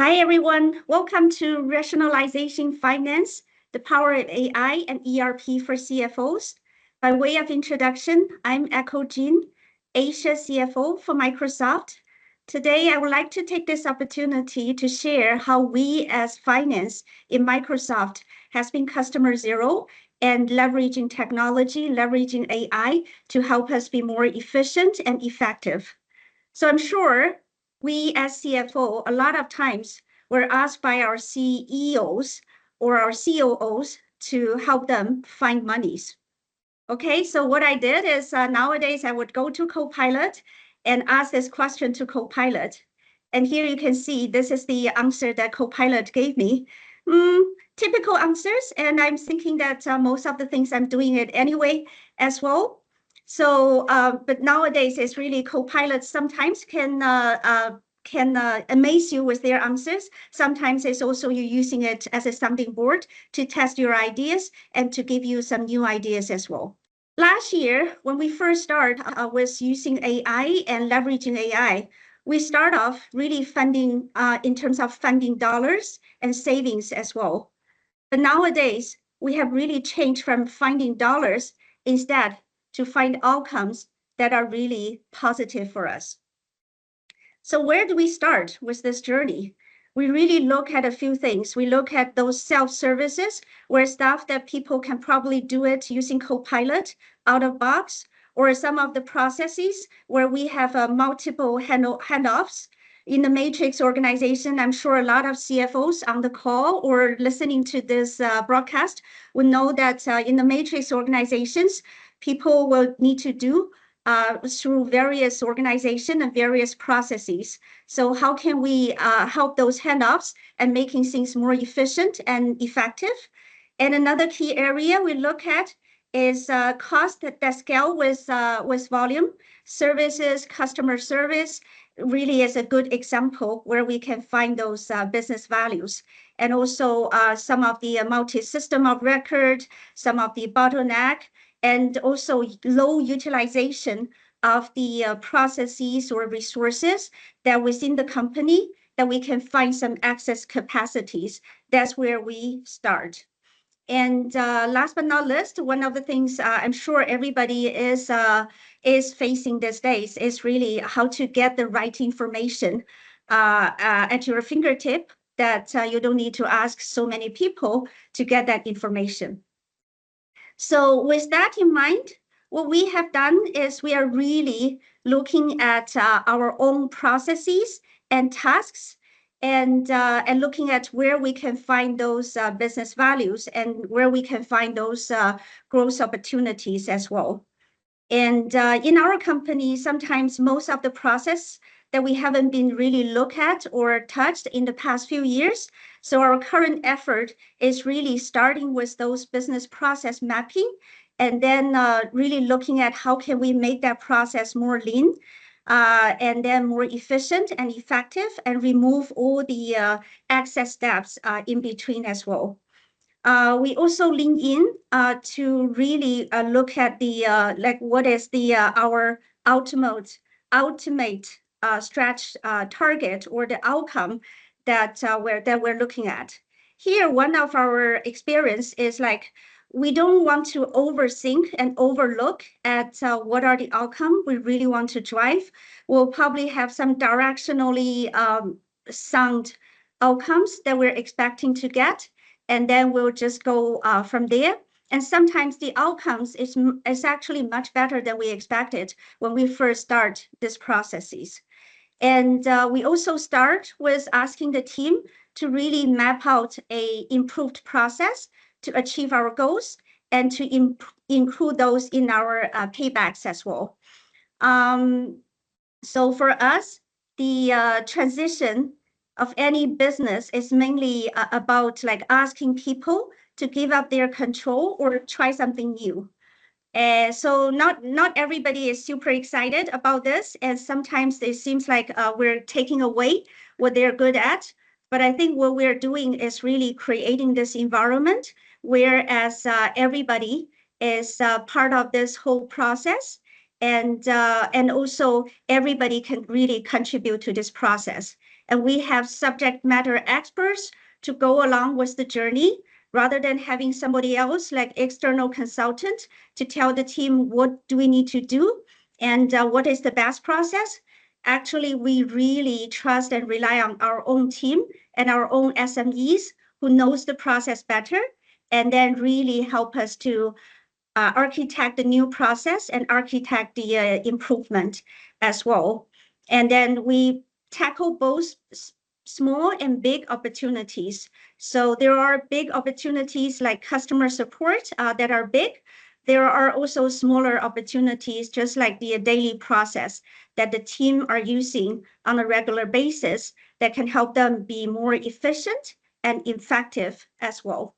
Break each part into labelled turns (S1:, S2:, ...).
S1: Hi, everyone. Welcome to Rationalization Finance, the power of AI and ERP for CFOs. By way of introduction, I'm Echo Jin, Asia CFO for Microsoft. Today, I would like to take this opportunity to share how we as finance in Microsoft has been customer zero and leveraging technology, leveraging AI to help us be more efficient and effective. So I'm sure we as CFO, a lot of times we're asked by our CEOs or our COOs to help them find monies. Okay, so what I did is nowadays I would go to Copilot and ask this question to Copilot. And here you can see this is the answer that Copilot gave me. Typical answers, and I'm thinking that most of the things I'm doing it anyway as well. So, but nowadays it's really Copilot sometimes can amaze you with their answers. Sometimes it's also you using it as a sounding board to test your ideas and to give you some new ideas as well. Last year, when we first started with using AI and leveraging AI, we start off really funding in terms of funding dollars and savings as well. But nowadays, we have really changed from finding dollars instead to find outcomes that are really positive for us. So where do we start with this journey? We really look at a few things. We look at those self-services where stuff that people can probably do it using Copilot out of box, or some of the processes where we have multiple handoffs. In the matrix organization, I'm sure a lot of CFOs on the call or listening to this broadcast will know that in the matrix organizations, people will need to do through various organizations and various processes. So how can we help those handoffs and making things more efficient and effective? And another key area we look at is cost that scale with volume. Services, customer service really is a good example where we can find those business values. And also some of the multi-system of record, some of the bottleneck, and also low utilization of the processes or resources that within the company that we can find some excess capacities. That's where we start. And last but not least, one of the things I'm sure everybody is facing these days is really how to get the right information at your fingertip that you don't need to ask so many people to get that information. So with that in mind, what we have done is we are really looking at our own processes and tasks and looking at where we can find those business values and where we can find those growth opportunities as well. And in our company, sometimes most of the process that we haven't been really looked at or touched in the past few years. So our current effort is really starting with those business process mapping and then really looking at how can we make that process more lean and then more efficient and effective and remove all the excess steps in between as well. We also lean in to really look at the like what is the our ultimate stretch target or the outcome that we're looking at. Here, one of our experience is like we don't want to overthink and overlook at what are the outcome we really want to drive. We'll probably have some directionally sound outcomes that we're expecting to get, and then we'll just go from there. And sometimes the outcomes is actually much better than we expected when we first start these processes. And we also start with asking the team to really map out a improved process to achieve our goals and to include those in our paybacks as well. So for us, the transition of any business is mainly about like asking people to give up their control or try something new. So not everybody is super excited about this, and sometimes it seems like we're taking away what they're good at. But I think what we're doing is really creating this environment whereas everybody is part of this whole process, and also everybody can really contribute to this process. and we have subject matter experts to go along with the journey rather than having somebody else like external consultant to tell the team what do we need to do and what is the best process. Actually, we really trust and rely on our own team and our own SMEs who knows the process better and then really help us to architect the new process and architect the improvement as well. And then we tackle both small and big opportunities. So there are big opportunities like customer support that are big. There are also smaller opportunities, just like the daily process that the team are using on a regular basis that can help them be more efficient and effective as well.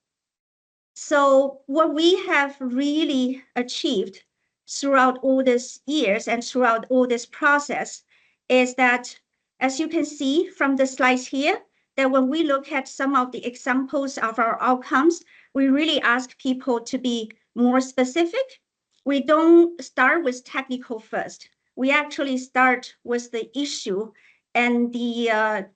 S1: So what we have really achieved throughout all these years and throughout all this process is that, as you can see from the slides here, that when we look at some of the examples of our outcomes, we really ask people to be more specific. We don't start with technical first. We actually start with the issue and the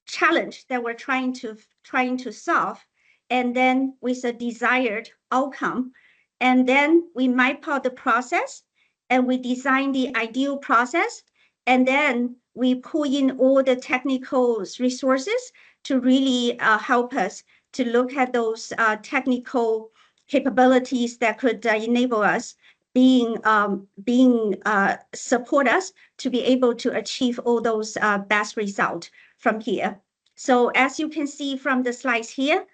S1: challenge that we're trying to solve, and then with a desired outcome. And then we map out the process and we design the ideal process. And then we pull in all the technical resources to really help us to look at those technical capabilities that could enable us being support us to be able to achieve all those best results from here. So as you can see from the slides here,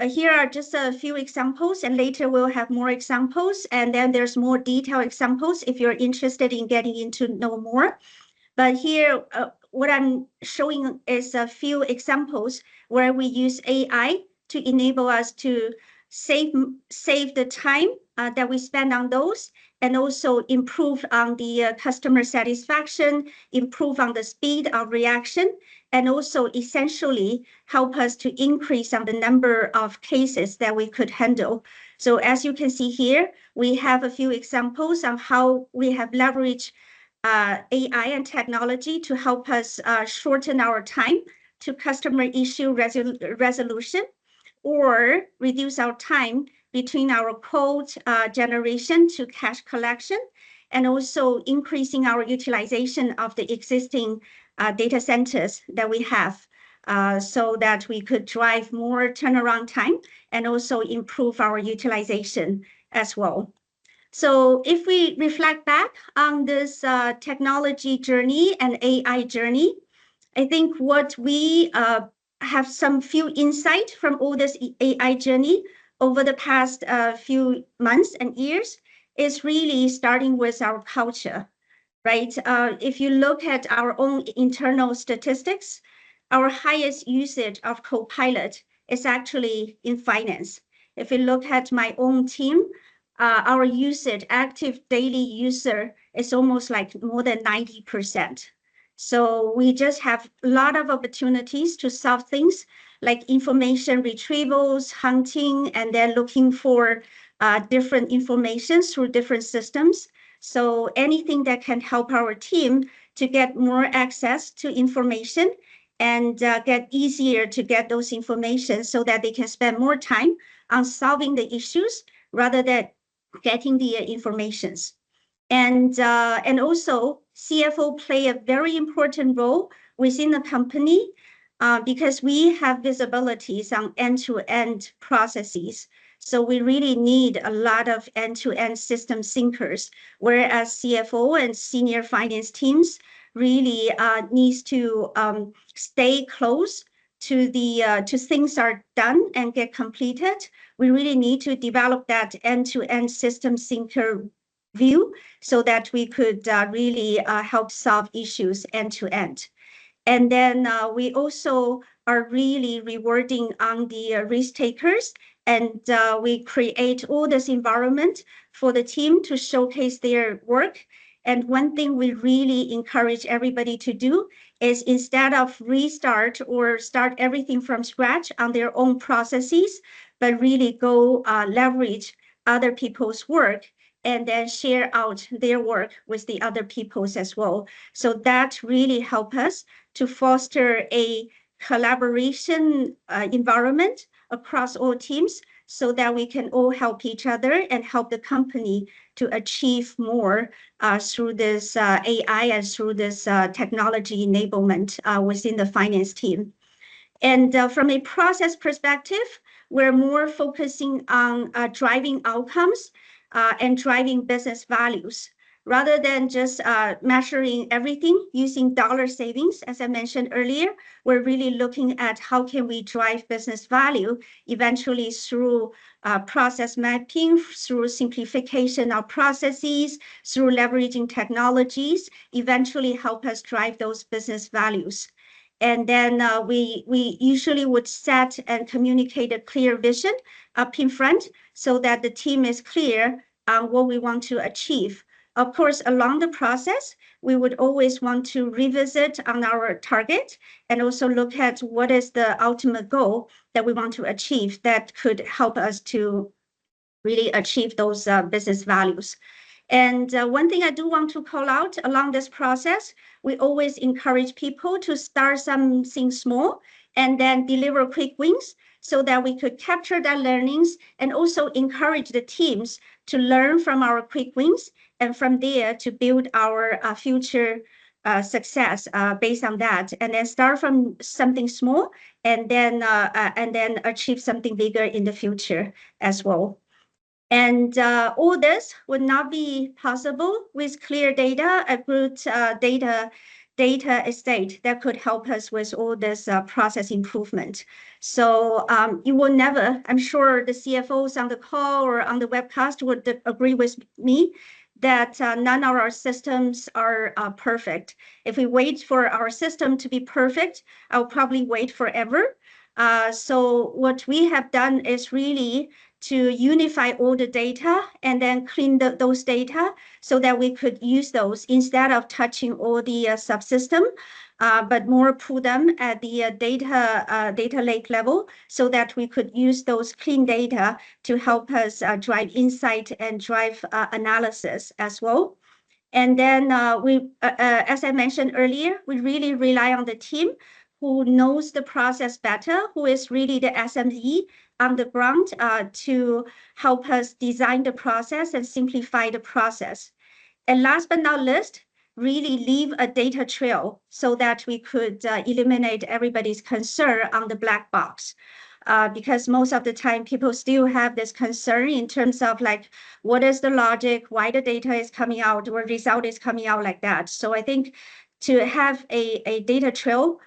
S1: here are just a few examples, and later we'll have more examples, and then there's more detailed examples if you're interested in getting into know more. But here, what I'm showing is a few examples where we use AI to enable us to save the time that we spend on those, and also improve on the customer satisfaction, improve on the speed of reaction, and also essentially help us to increase on the number of cases that we could handle. So as you can see here, we have a few examples of how we have leveraged AI and technology to help us shorten our time to customer issue resolution, or reduce our time between our code generation to cash collection, and also increasing our utilization of the existing data centers that we have, so that we could drive more turnaround time and also improve our utilization as well. So if we reflect back on this technology journey and AI journey, I think what we have some few insight from all this AI journey over the past few months and years is really starting with our culture, right? If you look at our own internal statistics, our highest usage of Copilot is actually in finance. If you look at my own team, our usage, active daily user, is almost like more than 90%. So we just have a lot of opportunities to solve things like information retrievals, hunting, and then looking for different information through different systems. So anything that can help our team to get more access to information and get easier to get those information so that they can spend more time on solving the issues rather than getting the informations. And also CFO play a very important role within the company because we have visibilities on end-to-end processes. So we really need a lot of end-to-end system thinkers, whereas CFO and senior finance teams really needs to stay close to the to things are done and get completed. We really need to develop that end-to-end system thinker view so that we could really help solve issues end to end. And then we also are really rewarding on the risk takers, and we create all this environment for the team to showcase their work. And one thing we really encourage everybody to do is, instead of restart or start everything from scratch on their own processes, but really go leverage other people's work and then share out their work with the other peoples as well. So that really help us to foster a collaboration environment across all teams so that we can all help each other and help the company to achieve more through this AI and through this technology enablement within the finance team. And from a process perspective, we're more focusing on driving outcomes and driving business values rather than just measuring everything using dollar savings. As I mentioned earlier, we're really looking at how can we drive business value eventually through process mapping, through simplification of processes, through leveraging technologies, eventually help us drive those business values. And then we usually would set and communicate a clear vision up in front so that the team is clear on what we want to achieve. Of course, along the process, we would always want to revisit on our target and also look at what is the ultimate goal that we want to achieve that could help us to really achieve those business values. And one thing I do want to call out along this process, we always encourage people to start something small and then deliver quick wins so that we could capture their learnings and also encourage the teams to learn from our quick wins and from there to build our future success based on that, and then start from something small and then achieve something bigger in the future as well. And all this would not be possible with clear data, a good data estate that could help us with all this process improvement. So you will never, I'm sure the CFOs on the call or on the webcast would agree with me that none of our systems are perfect. If we wait for our system to be perfect, I'll probably wait forever. So what we have done is really to unify all the data and then clean those data so that we could use those instead of touching all the subsystem, but more put them at the data lake level so that we could use those clean data to help us drive insight and drive analysis as well. And then as I mentioned earlier, we really rely on the team who knows the process better, who is really the SME on the ground to help us design the process and simplify the process. And last but not least, really leave a data trail so that we could eliminate everybody's concern on the black box. Because most of the time people still have this concern in terms of like, what is the logic, why the data is coming out or result is coming out like that. So I think to have a data trail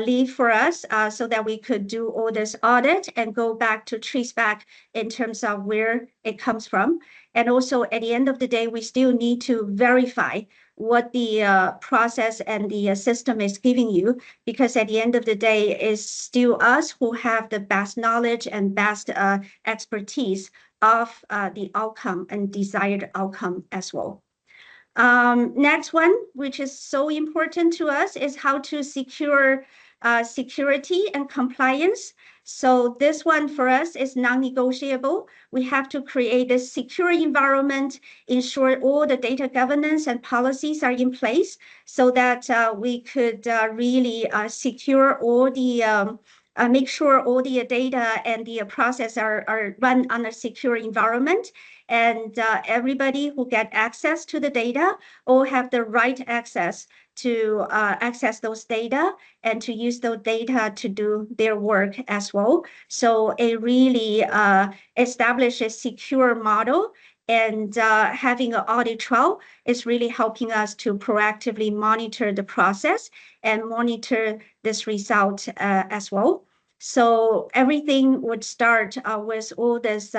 S1: leave for us so that we could do all this audit and go back to trace back in terms of where it comes from. And also at the end of the day, we still need to verify what the process and the system is giving you, because at the end of the day, it's still us who have the best knowledge and best expertise of the outcome and desired outcome as well. Next one, which is so important to us, is how to secure security and compliance. So this one for us is non-negotiable. We have to create a secure environment, ensure all the data governance and policies are in place so that we could really secure all the make sure all the data and the process are run on a secure environment, and everybody who get access to the data all have the right access to access those data and to use those data to do their work as well. So it really establishes a secure model, and having an audit trail is really helping us to proactively monitor the process and monitor this result as well. So everything would start with all this.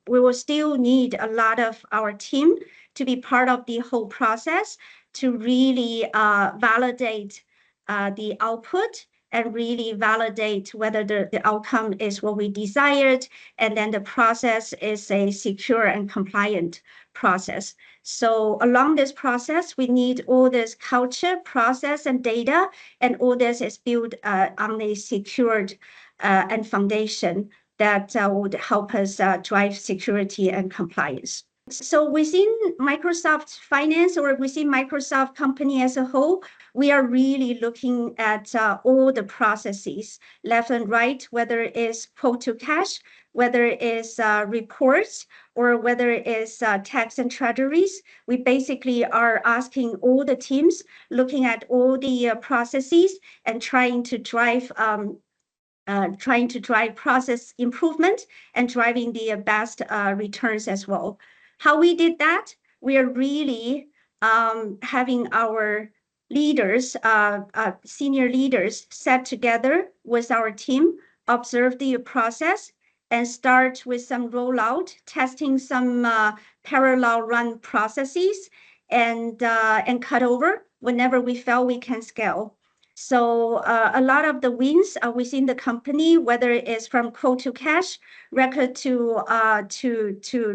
S1: We will still need a lot of our team to be part of the whole process to really validate the output and really validate whether the outcome is what we desired, and then the process is a secure and compliant process. So along this process, we need all this culture, process, and data, and all this is built on a secured and foundation that would help us drive security and compliance. So within Microsoft Finance or within Microsoft company as a whole, we are really looking at all the processes, left and right, whether it is quote to cash, whether it is reports, or whether it is tax and treasuries. We basically are asking all the teams, looking at all the processes and trying to drive process improvement and driving the best returns as well. How we did that? We are really having our leaders, senior leaders, set together with our team, observe the process, and start with some rollout, testing some parallel run processes, and cut over whenever we felt we can scale. So a lot of the wins are within the company, whether it is from quote to cash, record to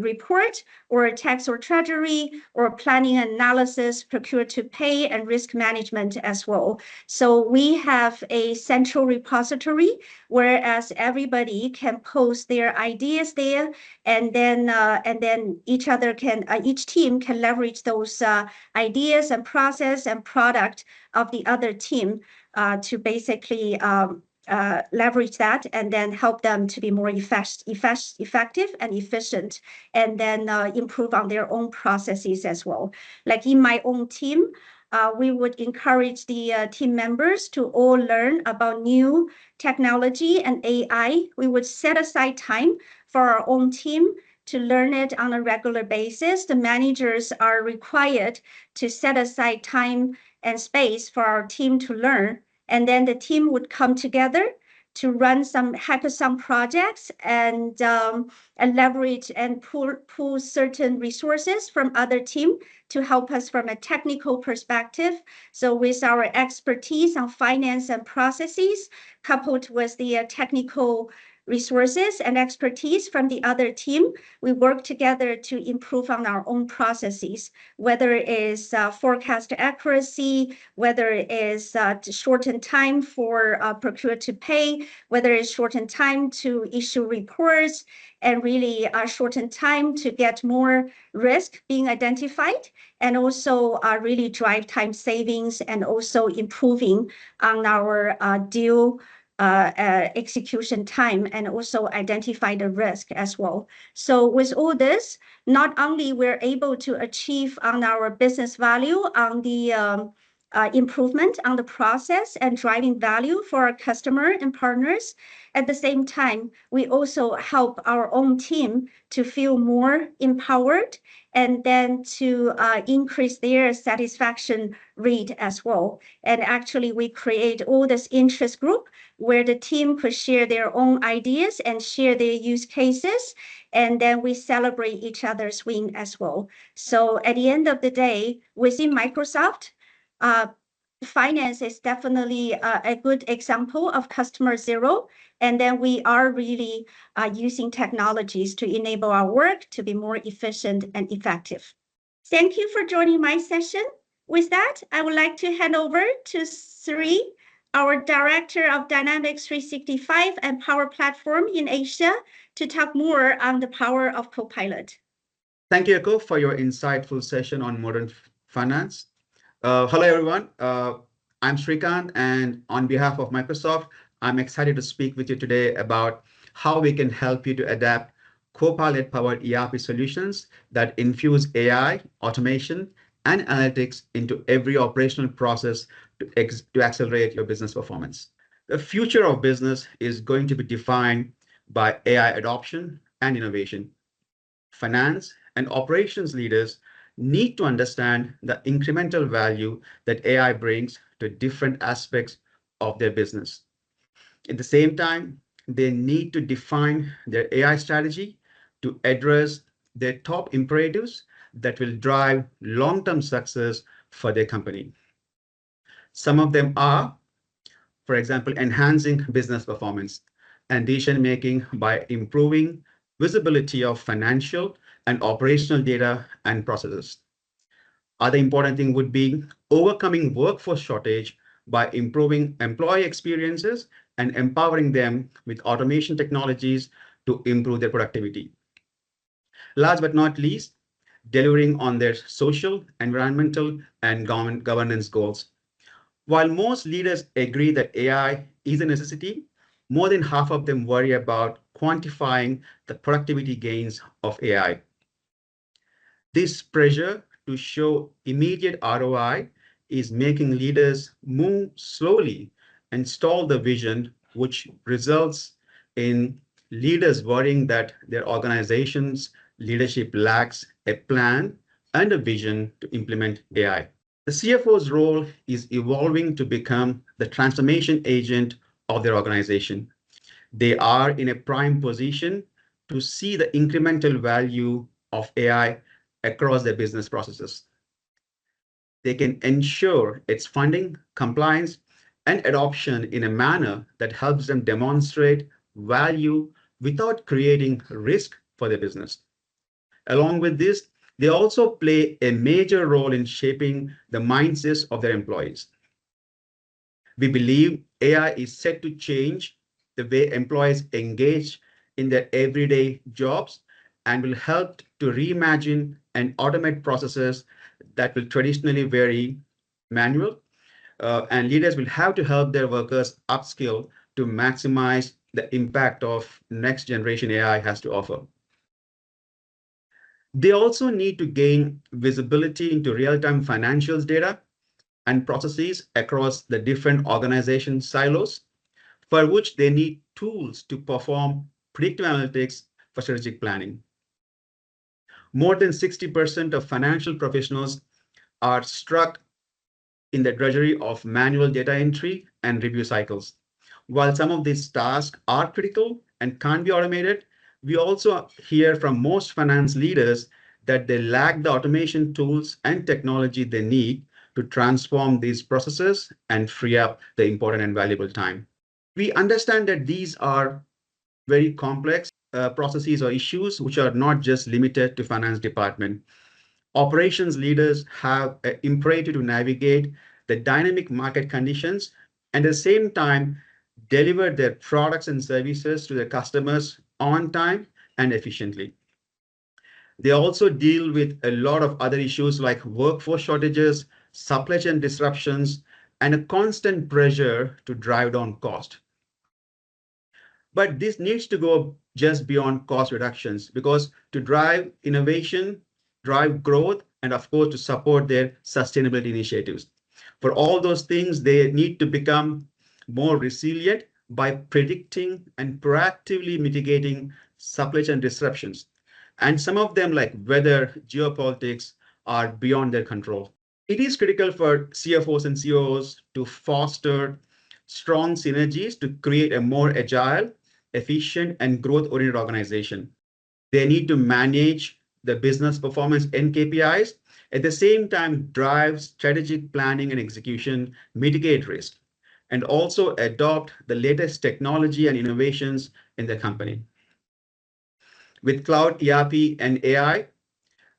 S1: report, or tax or treasury, or planning analysis, procure to pay, and risk management as well. So we have a central repository, whereas everybody can post their ideas there, and then each team can leverage those ideas and process and product of the other team to basically leverage that and then help them to be more effective and efficient, and then improve on their own processes as well. Like in my own team, we would encourage the team members to all learn about new technology and AI. We would set aside time for our own team to learn it on a regular basis. The managers are required to set aside time and space for our team to learn. And then the team would come together to run some hackathon projects and leverage and pull certain resources from other team to help us from a technical perspective. So with our expertise on finance and processes, coupled with the technical resources and expertise from the other team, we work together to improve on our own processes, whether it is forecast accuracy, whether it is to shorten time for procure to pay, whether it's shorten time to issue reports, and really shorten time to get more risk being identified, and also really drive time savings and also improving on our deal execution time, and also identify the risk as well. So with all this, not only we're able to achieve on our business value on the improvement on the process and driving value for our customer and partners. At the same time, we also help our own team to feel more empowered, and then to increase their satisfaction rate as well. And actually, we create all this interest group where the team could share their own ideas and share their use cases, and then we celebrate each other's win as well. So at the end of the day, within Microsoft, finance is definitely a good example of customer zero. And then we are really using technologies to enable our work to be more efficient and effective. Thank you for joining my session. With that, I would like to hand over to Sri, our Director of Dynamics 365 and Power Platform in Asia, to talk more on the power of Copilot.
S2: Thank you, Echo, for your insightful session on modern finance. Hello, everyone. I'm Srikant, and on behalf of Microsoft, I'm excited to speak with you today about how we can help you to adapt Copilot-powered ERP solutions that infuse AI, automation, and analytics into every operational process to accelerate your business performance. The future of business is going to be defined by AI adoption and innovation. Finance and operations leaders need to understand the incremental value that AI brings to different aspects of their business. At the same time, they need to define their AI strategy to address their top imperatives that will drive long-term success for their company. Some of them are, for example, enhancing business performance and decision-making by improving visibility of financial and operational data and processes. Other important thing would be overcoming workforce shortage by improving employee experiences and empowering them with automation technologies to improve their productivity. Last but not least, delivering on their social, environmental, and governance goals. While most leaders agree that AI is a necessity, more than half of them worry about quantifying the productivity gains of AI. This pressure to show immediate ROI is making leaders move slowly and stall the vision, which results in leaders worrying that their organization's leadership lacks a plan and a vision to implement AI. The CFO's role is evolving to become the transformation agent of their organization. They are in a prime position to see the incremental value of AI across their business processes. They can ensure its funding, compliance, and adoption in a manner that helps them demonstrate value without creating risk for their business. Along with this, they also play a major role in shaping the mindsets of their employees. We believe AI is set to change the way employees engage in their everyday jobs and will help to reimagine and automate processes that will traditionally very manual. And leaders will have to help their workers upskill to maximize the impact of next generation AI has to offer. They also need to gain visibility into real-time financials data and processes across the different organization silos, for which they need tools to perform predictive analytics for strategic planning. More than 60% of financial professionals are stuck in the drudgery of manual data entry and review cycles. While some of these tasks are critical and can't be automated, we also hear from most finance leaders that they lack the automation tools and technology they need to transform these processes and free up the important and valuable time. We understand that these are very complex processes or issues which are not just limited to finance department. Operations leaders have an imperative to navigate the dynamic market conditions and at the same time deliver their products and services to their customers on time and efficiently. They also deal with a lot of other issues like workforce shortages, supply chain disruptions, and a constant pressure to drive down cost. But this needs to go just beyond cost reductions because to drive innovation, drive growth, and of course, to support their sustainability initiatives. For all those things, they need to become more resilient by predicting and proactively mitigating supply chain disruptions. And some of them, like weather, geopolitics, are beyond their control. It is critical for CFOs and COOs to foster strong synergies to create a more agile, efficient, and growth-oriented organization. They need to manage the business performance and KPIs, at the same time drive strategic planning and execution, mitigate risk, and also adopt the latest technology and innovations in the company. With cloud ERP and AI,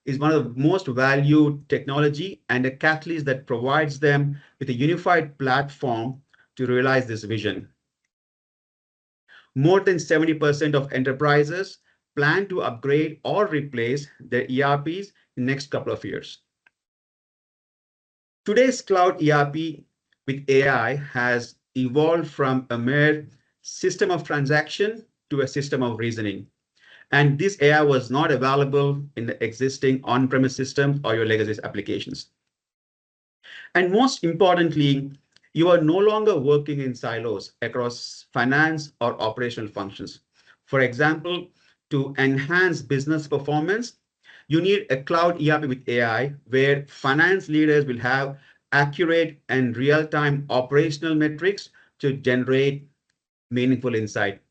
S2: is one of the most valued technology and a catalyst that provides them with a unified platform to realize this vision. More than 70% of enterprises plan to upgrade or replace their ERPs in the next couple of years. Today's cloud ERP with AI has evolved from a mere system of transaction to a system of reasoning. And this AI was not available in the existing on-premise systems or your legacy applications. And most importantly, you are no longer working in silos across finance or operational functions. For example, to enhance business performance, you need a cloud ERP with AI where finance leaders will have accurate and real-time operational metrics to generate meaningful insight.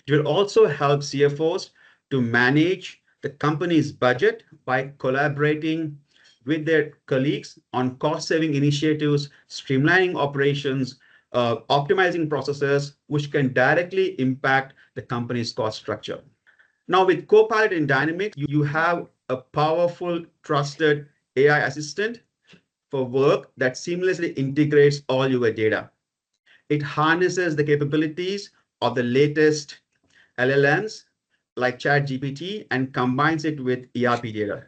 S2: It will also help CFOs to manage the company's budget by collaborating with their colleagues on cost-saving initiatives, streamlining operations, optimizing processes, which can directly impact the company's cost structure. Now, with Copilot in Dynamics, you have a powerful, trusted AI assistant for work that seamlessly integrates all your data. It harnesses the capabilities of the latest LLMs like ChatGPT and combines it with ERP data.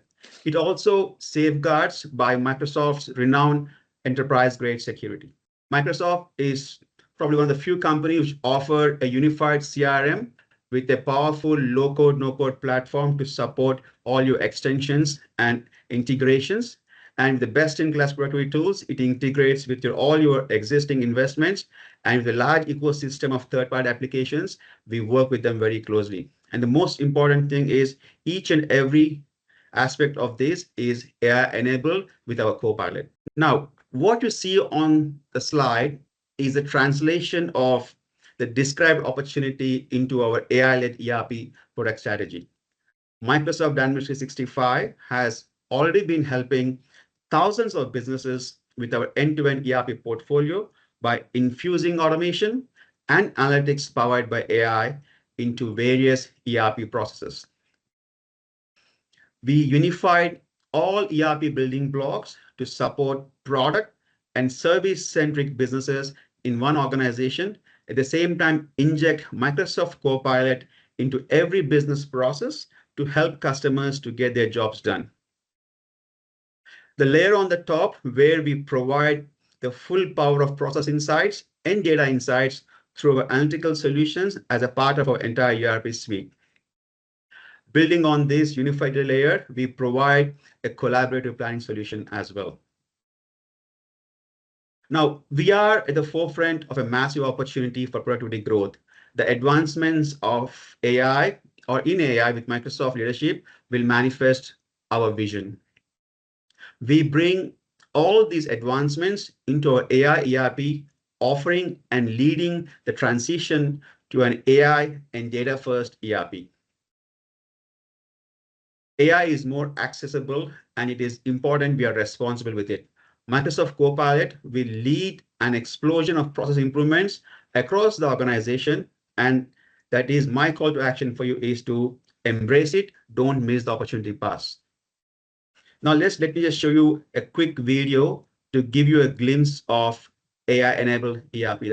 S2: It also safeguards by Microsoft's renowned enterprise-grade security. Microsoft is probably one of the few companies which offer a unified CRM with a powerful low-code, no-code platform to support all your extensions and integrations. And the best-in-class productivity tools, it integrates with all your existing investments. And with a large ecosystem of third-party applications, we work with them very closely. And the most important thing is each and every aspect of this is AI enabled with our Copilot. Now, what you see on the slide is a translation of the described opportunity into our AI-led ERP product strategy. Microsoft Dynamics 365 has already been helping thousands of businesses with our end-to-end ERP portfolio by infusing automation and analytics powered by AI into various ERP processes. We unified all ERP building blocks to support product and service-centric businesses in one organization. At the same time, inject Microsoft Copilot into every business process to help customers to get their jobs done. The layer on the top, where we provide the full power of process insights and data insights through our analytical solutions as a part of our entire ERP suite. Building on this unified layer, we provide a collaborative planning solution as well. Now, we are at the forefront of a massive opportunity for productivity growth. The advancements of AI or in AI with Microsoft leadership will manifest our vision. We bring all these advancements into our AI ERP offering and leading the transition to an AI and data-first ERP. AI is more accessible, and it is important we are responsible with it. Microsoft Copilot will lead an explosion of process improvements across the organization, and that is my call to action for you is to embrace it. Don't miss the opportunity pass. Now let me just show you a quick video to give you a glimpse of AI-enabled ERP.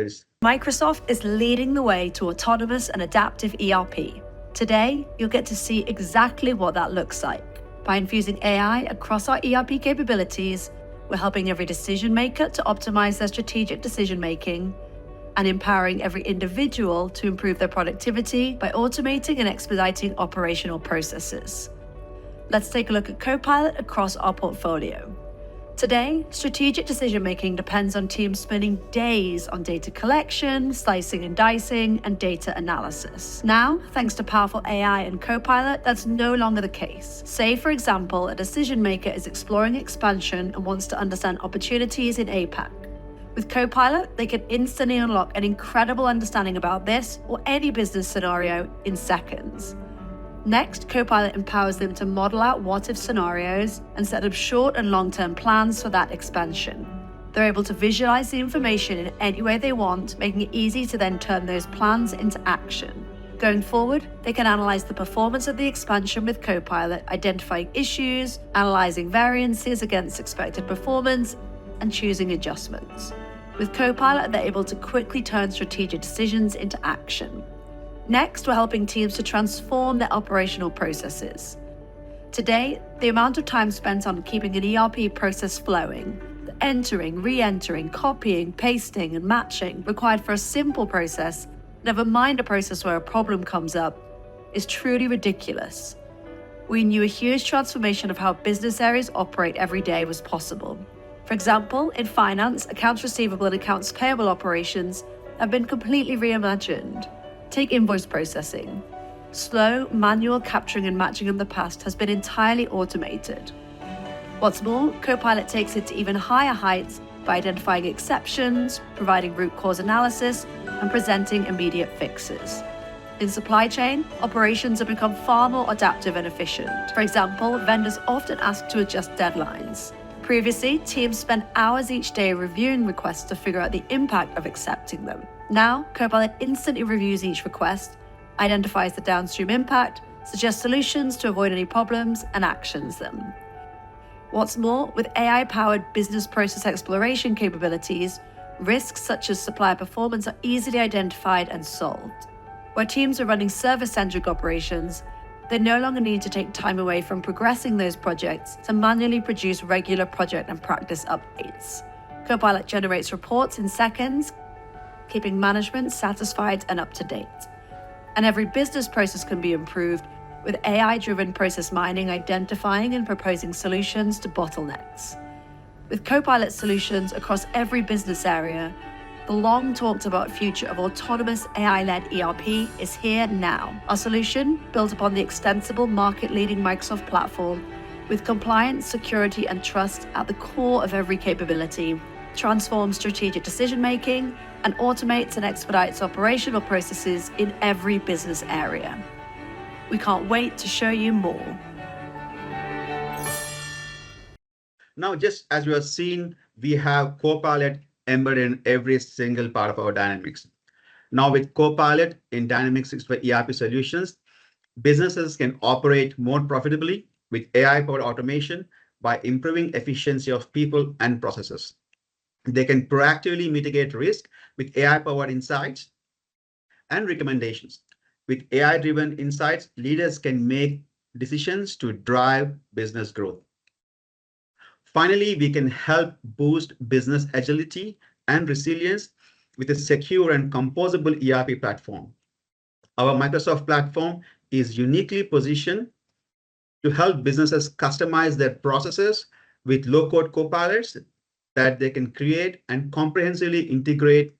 S3: Microsoft is leading the way to autonomous and adaptive ERP. Today, you'll get to see exactly what that looks like. By infusing AI across our ERP capabilities, we're helping every decision maker to optimize their strategic decision making and empowering every individual to improve their productivity by automating and expediting operational processes. Let's take a look at Copilot across our portfolio. Today, strategic decision-making depends on teams spending days on data collection, slicing and dicing, and data analysis. Now, thanks to powerful AI and Copilot, that's no longer the case. Say, for example, a decision maker is exploring expansion and wants to understand opportunities in APAC. With Copilot, they can instantly unlock an incredible understanding about this or any business scenario in seconds. Next, Copilot empowers them to model out what-if scenarios and set up short and long-term plans for that expansion. They're able to visualize the information in any way they want, making it easy to then turn those plans into action. Going forward, they can analyze the performance of the expansion with Copilot, identifying issues, analyzing variances against expected performance, and choosing adjustments. With Copilot, they're able to quickly turn strategic decisions into action. Next, we're helping teams to transform their operational processes. Today, the amount of time spent on keeping an ERP process flowing, the entering, re-entering, copying, pasting, and matching required for a simple process, never mind a process where a problem comes up, is truly ridiculous. We knew a huge transformation of how business areas operate every day was possible. For example, in finance, accounts receivable and accounts payable operations have been completely reimagined. Take invoice processing. Slow, manual capturing and matching in the past has been entirely automated. What's more, Copilot takes it to even higher heights by identifying exceptions, providing root cause analysis, and presenting immediate fixes. In supply chain, operations have become far more adaptive and efficient. For example, vendors often ask to adjust deadlines. Previously, teams spent hours each day reviewing requests to figure out the impact of accepting them. Now, Copilot instantly reviews each request, identifies the downstream impact, suggests solutions to avoid any problems, and actions them. What's more, with AI-powered business process exploration capabilities, risks such as supplier performance are easily identified and solved. Where teams are running service-centric operations, They no longer need to take time away from progressing those projects to manually produce regular project and practice updates. Copilot generates reports in seconds, keeping management satisfied and up to date. And every business process can be improved with AI-driven process mining identifying and proposing solutions to bottlenecks. With Copilot solutions across every business area, the long talked about future of autonomous AI-led ERP is here now. Our solution, built upon the extensible market-leading Microsoft platform, with compliance, security, and trust at the core of every capability, transforms strategic decision-making and automates and expedites operational processes in every business area. We can't wait to show you more.
S2: Now, just as we have seen, we have Copilot embedded in every single part of our Dynamics. Now, with Copilot in Dynamics 365 ERP solutions, businesses can operate more profitably with AI-powered automation by improving efficiency of people and processes. They can proactively mitigate risk with AI-powered insights and recommendations. With AI-driven insights, leaders can make decisions to drive business growth. Finally, we can help boost business agility and resilience with a secure and composable ERP platform. Our Microsoft platform is uniquely positioned to help businesses customize their processes with low-code copilots that they can create and comprehensively integrate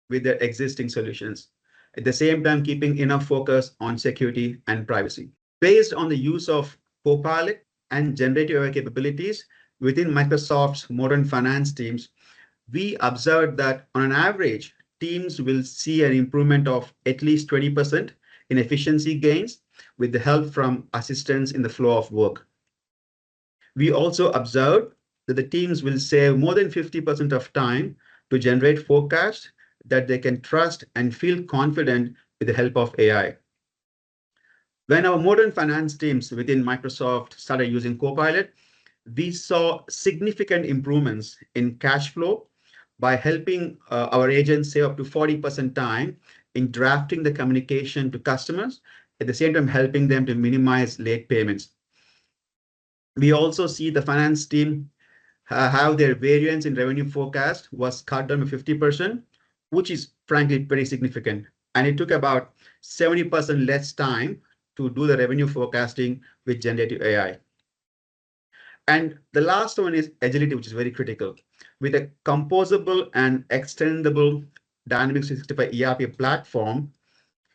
S2: with their existing solutions, at the same time keeping enough focus on security and privacy. Based on the use of Copilot and generative AI capabilities within Microsoft's modern finance teams, we observed that on an average, teams will see an improvement of at least 20% in efficiency gains with the help from assistants in the flow of work. We also observed that the teams will save more than 50% of time to generate forecasts that they can trust and feel confident with the help of AI. When our modern finance teams within Microsoft started using Copilot, we saw significant improvements in cash flow by helping our agents save up to 40% time in drafting the communication to customers, at the same time helping them to minimize late payments. We also see the finance team have their variance in revenue forecast was cut down by 50%, which is frankly pretty significant. And it took about 70% less time to do the revenue forecasting with generative AI. And the last one is agility, which is very critical. With a composable and extendable Dynamics 365 ERP platform,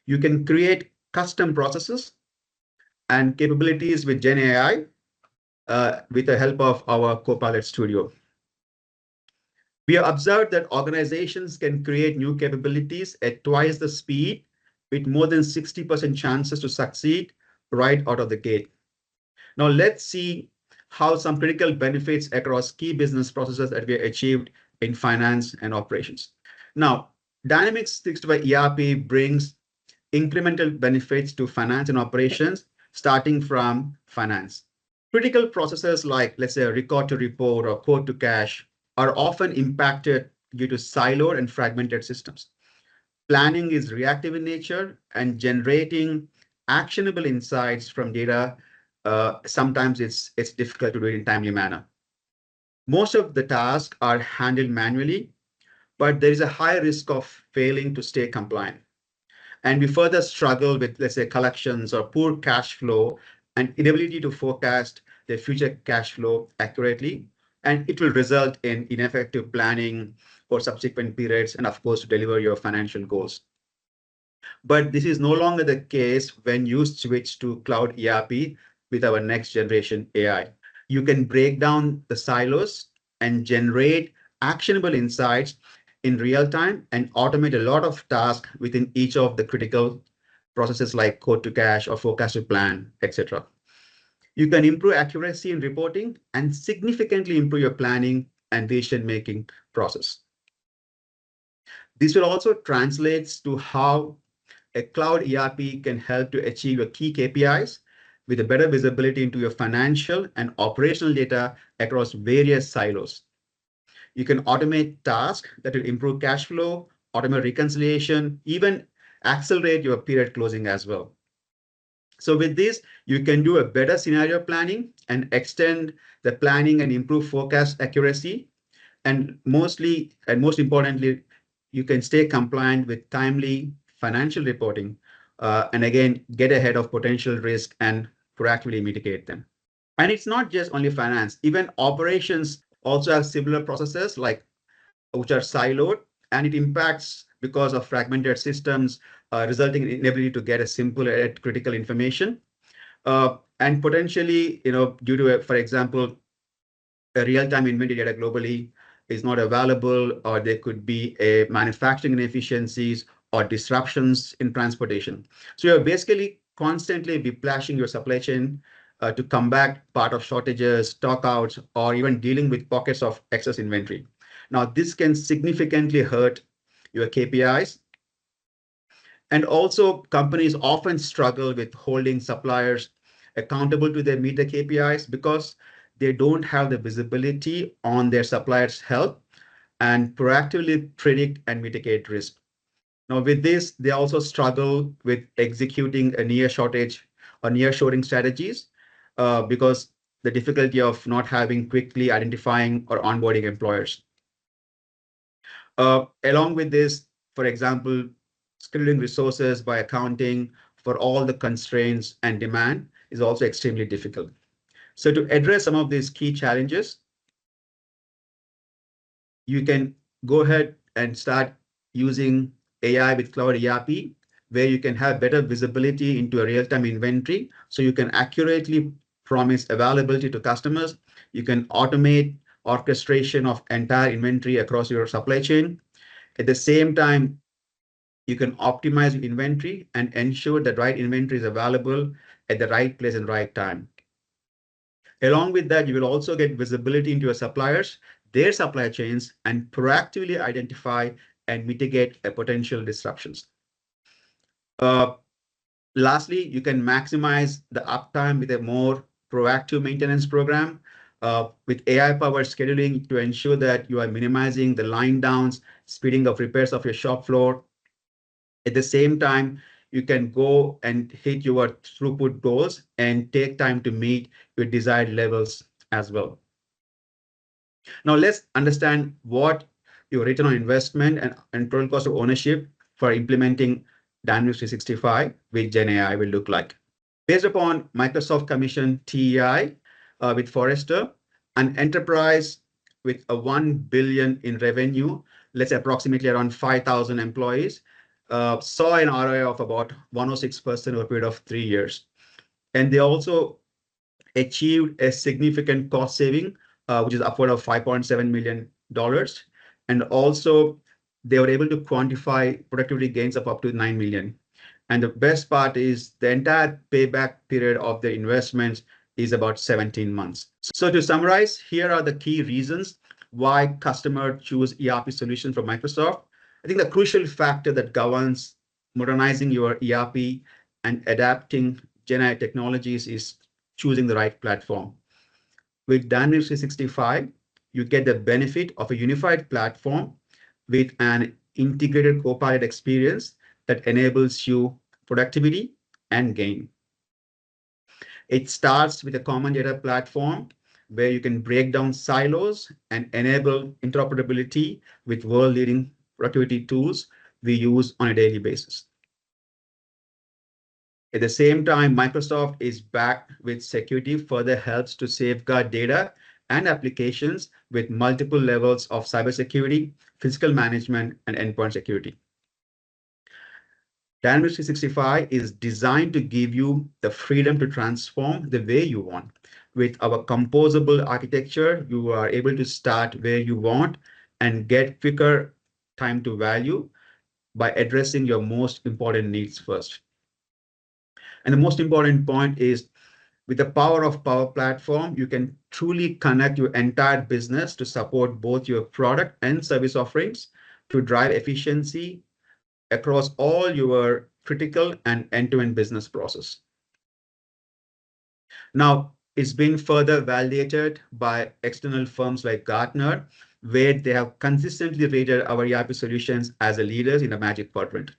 S2: you can create custom processes and capabilities with Gen AI with the help of our Copilot Studio. We have observed that organizations can create new capabilities at twice the speed with more than 60% chances to succeed right out of the gate. Now let's see how some critical benefits across key business processes that we achieved in finance and operations. Now, Dynamics 365 ERP brings incremental benefits to finance and operations, starting from finance. Critical processes like, let's say, record to report or quote to cash are often impacted due to siloed and fragmented systems. Planning is reactive in nature, and generating actionable insights from data, sometimes it's difficult to do it in a timely manner. Most of the tasks are handled manually, but there is a high risk of failing to stay compliant. And we further struggle with, let's say, collections or poor cash flow and inability to forecast the future cash flow accurately. And it will result in ineffective planning for subsequent periods and, of course, to deliver your financial goals. But this is no longer the case when you switch to cloud ERP with our next generation AI. You can break down the silos and generate actionable insights in real time and automate a lot of tasks within each of the critical processes like quote to cash or forecast to plan, etc. You can improve accuracy in reporting and significantly improve your planning and decision-making process. This will also translate to how a cloud ERP can help to achieve your key KPIs with a better visibility into your financial and operational data across various silos. You can automate tasks that will improve cash flow, automate reconciliation, even accelerate your period closing as well. So with this, you can do a better scenario planning and extend the planning and improve forecast accuracy. And most importantly, you can stay compliant with timely financial reporting, and again, get ahead of potential risk and proactively mitigate them. And it's not just only finance, even operations also have similar processes like which are siloed, and it impacts because of fragmented systems, resulting in inability to get a simple and critical information. And potentially, due to, for example, a real-time inventory data globally is not available, or there could be a manufacturing inefficiencies or disruptions in transportation. So you're basically constantly whiplashing your supply chain to combat part of shortages, stockouts, or even dealing with pockets of excess inventory. Now, this can significantly hurt your KPIs. And also, companies often struggle with holding suppliers accountable to their meet the KPIs because they don't have the visibility on their suppliers' health and proactively predict and mitigate risk. Now, with this, they also struggle with executing a near shortage or near shoring strategies because the difficulty of not having quickly identifying or onboarding employers. Along with this, for example, scheduling resources by accounting for all the constraints and demand is also extremely difficult. So to address some of these key challenges, you can go ahead and start using AI with Cloud ERP, where you can have better visibility into a real-time inventory, so you can accurately promise availability to customers. You can automate orchestration of entire inventory across your supply chain. At the same time, you can optimize your inventory and ensure that right inventory is available at the right place and right time. Along with that, you will also get visibility into your suppliers, their supply chains, and proactively identify and mitigate potential disruptions. Uh, Lastly, you can maximize the uptime with a more proactive maintenance program with AI-powered scheduling to ensure that you are minimizing the line downs, speeding up repairs of your shop floor. At the same time, you can go and hit your throughput goals and take time to meet your desired levels as well. Now let's understand what your return on investment and total cost of ownership for implementing Dynamics 365 with Gen AI will look like. Based upon Microsoft Commission TEI with Forrester, an enterprise with a 1 billion in revenue, let's say approximately around 5,000 employees, saw an ROI of about 106% over a period of 3 years. And they also achieved a significant cost saving, which is upward of $5.7 million. And also, they were able to quantify productivity gains of up to 9 million. And the best part is the entire payback period of the investments is about 17 months. So to summarize, here are the key reasons why customers choose ERP solution from Microsoft. I think the crucial factor that governs modernizing your ERP and adapting Gen AI technologies is choosing the right platform. With Dynamics 365, you get the benefit of a unified platform with an integrated Copilot experience that enables you productivity and gain. It starts with a common data platform where you can break down silos and enable interoperability with world-leading productivity tools we use on a daily basis. At the same time, Microsoft is backed with security, further helps to safeguard data and applications with multiple levels of cybersecurity, physical management, and endpoint security. Dynamics 365 is designed to give you the freedom to transform the way you want. With our composable architecture, you are able to start where you want and get quicker time to value by addressing your most important needs first. And the most important point is with the power of Power Platform, you can truly connect your entire business to support both your product and service offerings to drive efficiency across all your critical and end-to-end business process. Now, it's been further validated by external firms like Gartner, where they have consistently rated our ERP solutions as a leaders in the Magic Quadrant.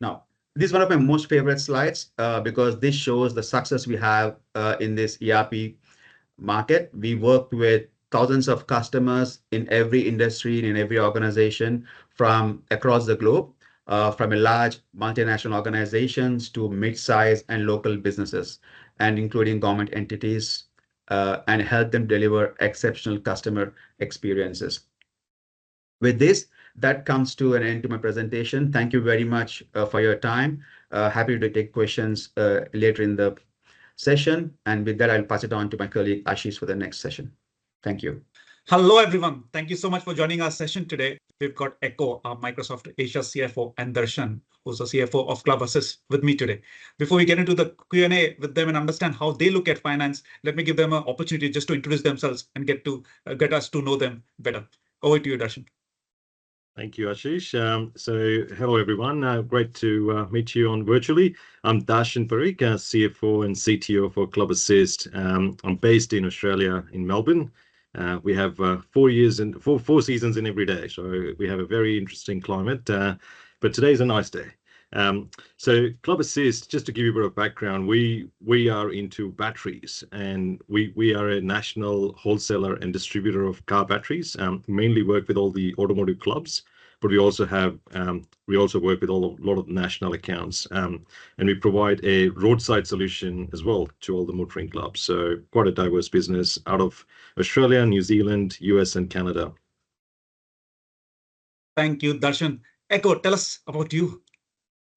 S2: Now, This is one of my most favorite slides because this shows the success we have in this ERP market. We worked with thousands of customers in every industry, in every organization from across the globe, from a large multinational organizations to mid-size and local businesses, and including government entities, and help them deliver exceptional customer experiences. With this, that comes to an end to my presentation. Thank you very much for your time. Happy to take questions later in the session. And with that, I'll pass it on to my colleague Ashish for the next session. Thank you.
S4: Hello, everyone. Thank you so much for joining our session today. We've got Echo, our Microsoft Asia CFO, and Darshan, who's the CFO of Club Assist, with me today. Before we get into the Q&A with them and understand how they look at finance, let me give them an opportunity just to introduce themselves and get us to know them better. Over to you, Darshan.
S5: Thank you, Ashish. Hello, everyone. Great to meet you on virtually. I'm Darshan Parikh, CFO and CTO for Club Assist. I'm based in Australia, in Melbourne. We have 4 seasons in every day, so we have a very interesting climate. But today's a nice day. So Club Assist, just to give you a bit of background, we are into batteries, and we are a national wholesaler and distributor of car batteries. Mainly work with all the automotive clubs, but we also work with a lot of national accounts, and we provide a roadside solution as well to all the motoring clubs. So quite a diverse business out of Australia, New Zealand, US, and Canada.
S4: Thank you, Darshan. Echo, tell us about you.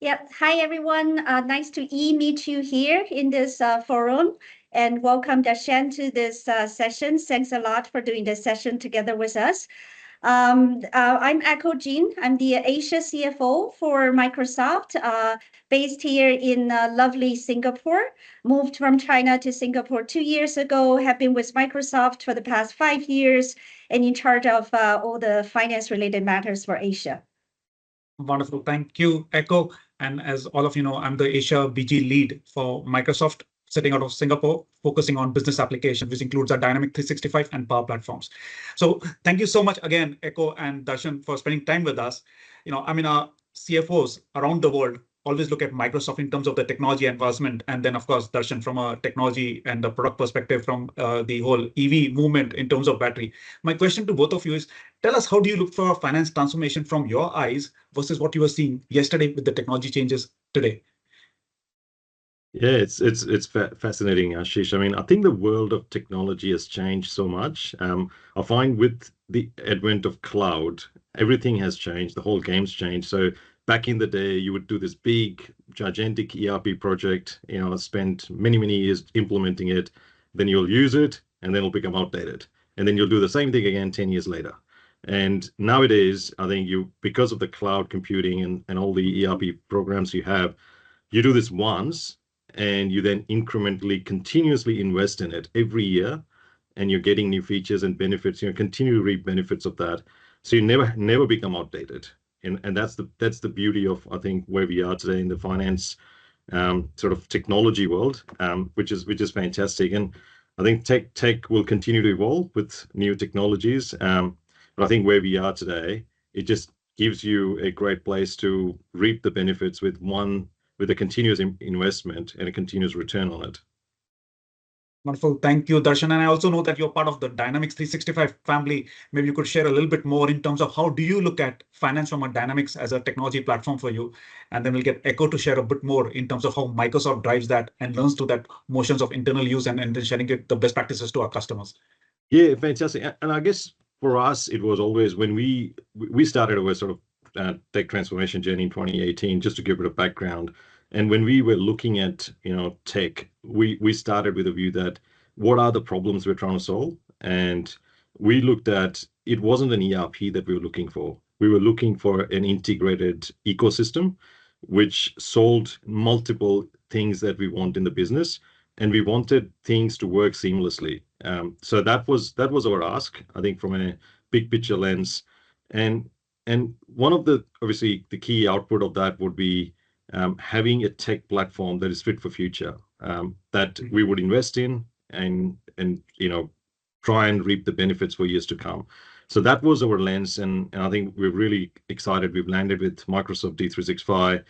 S1: Yep. Hi, everyone. Nice to meet you here in this forum, and welcome Darshan to this session. Thanks a lot for doing this session together with us. I'm Echo Jin. I'm the Asia CFO for Microsoft, based here in lovely Singapore. Moved from China to Singapore 2 years ago, have been with Microsoft for the past 5 years, and in charge of all the finance-related matters for Asia.
S4: Wonderful. Thank you, Echo. And as all of you know, I'm the Asia BG lead for Microsoft, sitting out of Singapore, focusing on business applications, which includes our Dynamic 365 and Power Platforms. So thank you so much again, Echo and Darshan, for spending time with us. Our CFOs around the world always look at Microsoft in terms of the technology advancement. And then, of course, Darshan, from a technology and a product perspective, from the whole EV movement in terms of battery. My question to both of you is, tell us, how do you look for a finance transformation from your eyes versus what you were seeing yesterday with the technology changes today?
S5: Yeah, it's fascinating, Ashish. I think the world of technology has changed so much. I find with the advent of cloud, everything has changed. The whole game's changed. So back in the day, you would do this big, gigantic ERP project, spend many, many years implementing it. Then you'll use it, and then it'll become outdated. And then you'll do the same thing again 10 years later. And nowadays, I think because of the cloud computing and all the ERP programs you have, you do this once, and you then incrementally, continuously invest in it every year, and you're getting new features and benefits. Continue to reap benefits of that, so you never become outdated. And that's the beauty of, I think, where we are today in the finance sort of technology world, which is fantastic. And I think tech will continue to evolve with new technologies. But I think where we are today, it just gives you a great place to reap the benefits with a continuous investment and a continuous return on it.
S4: Wonderful. Thank you, Darshan. And I also know that you're part of the Dynamics 365 family. Maybe you could share a little bit more in terms of how do you look at finance from a Dynamics as a technology platform for you? And then we'll get Echo to share a bit more in terms of how Microsoft drives that and learns to that motions of internal use and then sharing the best practices to our customers.
S5: Yeah, fantastic. And I guess for us, it was always when we started our sort of tech transformation journey in 2018, just to give it a background. And when we were looking at tech, we started with a view that what are the problems we're trying to solve? And we looked at, it wasn't an ERP that we were looking for. We were looking for an integrated ecosystem which solved multiple things that we want in the business, and we wanted things to work seamlessly. So that was our ask, I think, from a big picture lens. And one of obviously the key output of that would be having a tech platform that is fit for future, that we would invest in and try and reap the benefits for years to come. So that was our lens, and I think we're really excited. We've landed with Microsoft D365.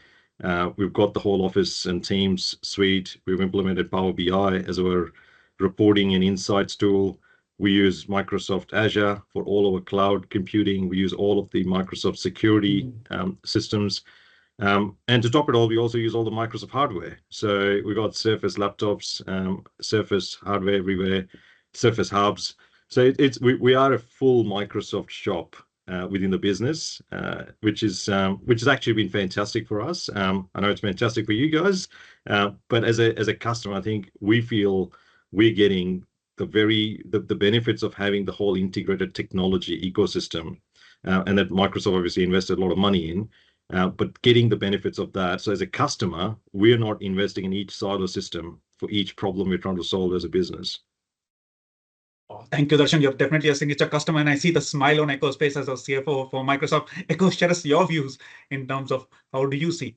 S5: We've got the whole Office and Teams suite. We've implemented Power BI as our reporting and insights tool. We use Microsoft Azure for all our cloud computing. We use all of the Microsoft security systems. And to top it all, we also use all the Microsoft hardware. So we've got Surface laptops, Surface hardware everywhere, Surface hubs. So we are a full Microsoft shop within the business, which has actually been fantastic for us. I know it's fantastic for you guys, but as a customer, I think we feel we're getting the benefits of having the whole integrated technology ecosystem, and that Microsoft obviously invested a lot of money in. But getting the benefits of that. So as a customer, we're not investing in each silo system for each problem we're trying to solve as a business.
S4: Oh, thank you, Darshan. You're definitely a signature customer, and I see the smile on Echo's face as a CFO for Microsoft. Echo, share us your views in terms of how do you see?